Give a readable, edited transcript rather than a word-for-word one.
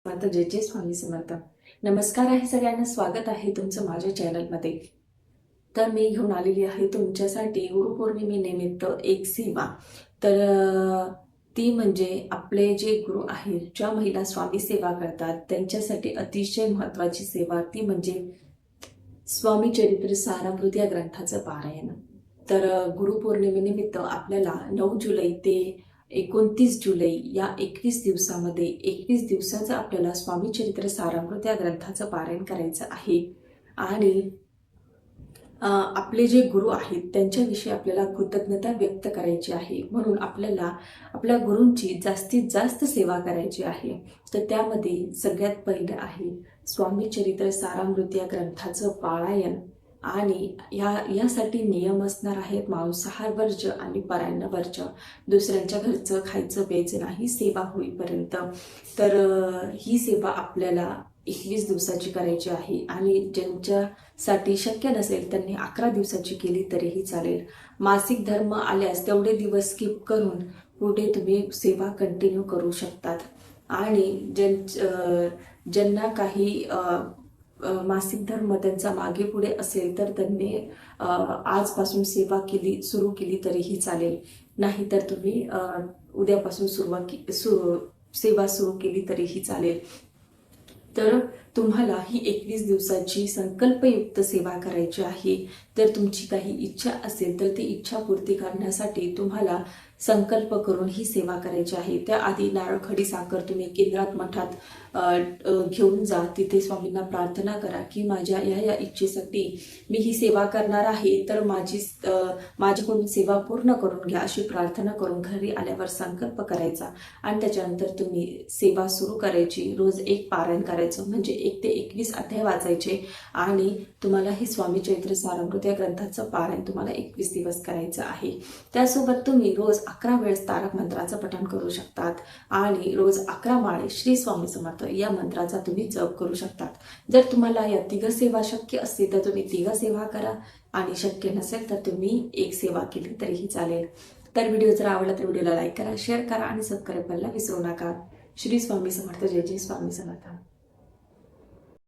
आता जय जय स्वामी समर्थ. नमस्कार आहे सगळ्यांना, स्वागत आहे तुमचं माझ्या चॅनलमध्ये. तर मी घेऊन आलेली आहे तुमच्यासाठी गुरुपौर्णिमेनिमित्त एक सेवा. तर ती म्हणजे आपले जे गुरु आहेत, ज्या महिला स्वामी सेवा करतात त्यांच्यासाठी अतिशय महत्त्वाची सेवा, ती म्हणजे स्वामी चरित्र सारामृत या ग्रंथाचं पारायण. तर गुरुपौर्णिमेनिमित्त आपल्याला 9 जुलै ते 29 जुलै या 21 दिवसामध्ये 21 दिवसाचं आपल्याला स्वामी चरित्र सारामृत या ग्रंथाचं पारायण करायचं आहे. आणि आपले जे गुरु आहेत त्यांच्याविषयी आपल्याला कृतज्ञता व्यक्त करायची आहे, म्हणून आपल्याला आपल्या गुरूंची जास्तीत जास्त सेवा करायची आहे. तर त्यामध्ये सगळ्यात पहिलं आहे स्वामी चरित्र सारामृत या ग्रंथाचं पारायण. आणि यासाठी नियम असणार आहेत मांसाहार वर्ज्य आणि परान्न वर्ज्य. दुसऱ्यांच्या घरचं खायचं प्यायचं नाही सेवा होईपर्यंत. तर ही सेवा आपल्याला 21 दिवसाची करायची आहे. आणि ज्यांच्यासाठी शक्य नसेल त्यांनी 11 दिवसाची केली तरीही चालेल. मासिक धर्म आल्यास तेवढे दिवस स्किप करून पुढे तुम्ही सेवा कंटिन्यू करू शकतात. आणि ज्यांना काही मासिक धर्म त्यांचा मागे पुढे असेल तर त्यांनी आजपासून सेवा सुरू केली तरीही चालेल. नाहीतर तुम्ही उद्यापासून सेवा सुरू केली तरीही चालेल. तर तुम्हाला ही 21 दिवसाची संकल्पयुक्त सेवा करायची आहे. तर तुमची काही इच्छा असेल तर ती इच्छापूर्ती करण्यासाठी तुम्हाला संकल्प करून ही सेवा करायची आहे. त्याआधी नारळ खडी साखर तुम्ही केंद्रात मठात घेऊन जा. तिथे स्वामींना प्रार्थना करा की माझ्या या इच्छेसाठी मी ही सेवा करणार आहे, तर माझ्याकडून सेवा पूर्ण करून घ्या अशी प्रार्थना करून घरी आल्यावर संकल्प करायचा. आणि त्याच्यानंतर तुम्ही सेवा सुरू करायची. रोज एक पारायण करायचं, म्हणजे 1 ते 21 अध्याय वाचायचे. आणि तुम्हाला हे स्वामी चरित्र सारामृत या ग्रंथाचं पारायण तुम्हाला 21 दिवस करायचं आहे. त्यासोबत तुम्ही रोज 11 वेळेस तारक मंत्राचं पठण करू शकतात. आणि रोज 11 माळे श्री स्वामी समर्थ या मंत्राचा तुम्ही जप करू शकतात. जर तुम्हाला या 3 सेवा शक्य असतील तर तुम्ही 3 सेवा करा, आणि शक्य नसेल तर तुम्ही 1 सेवा केली तरीही चालेल. तर व्हिडिओ जर आवडला तर व्हिडिओला लाईक करा, शेअर करा आणि सबस्क्राईब करायला विसरू नका. श्री स्वामी समर्थ. जय जय स्वामी समर्थ.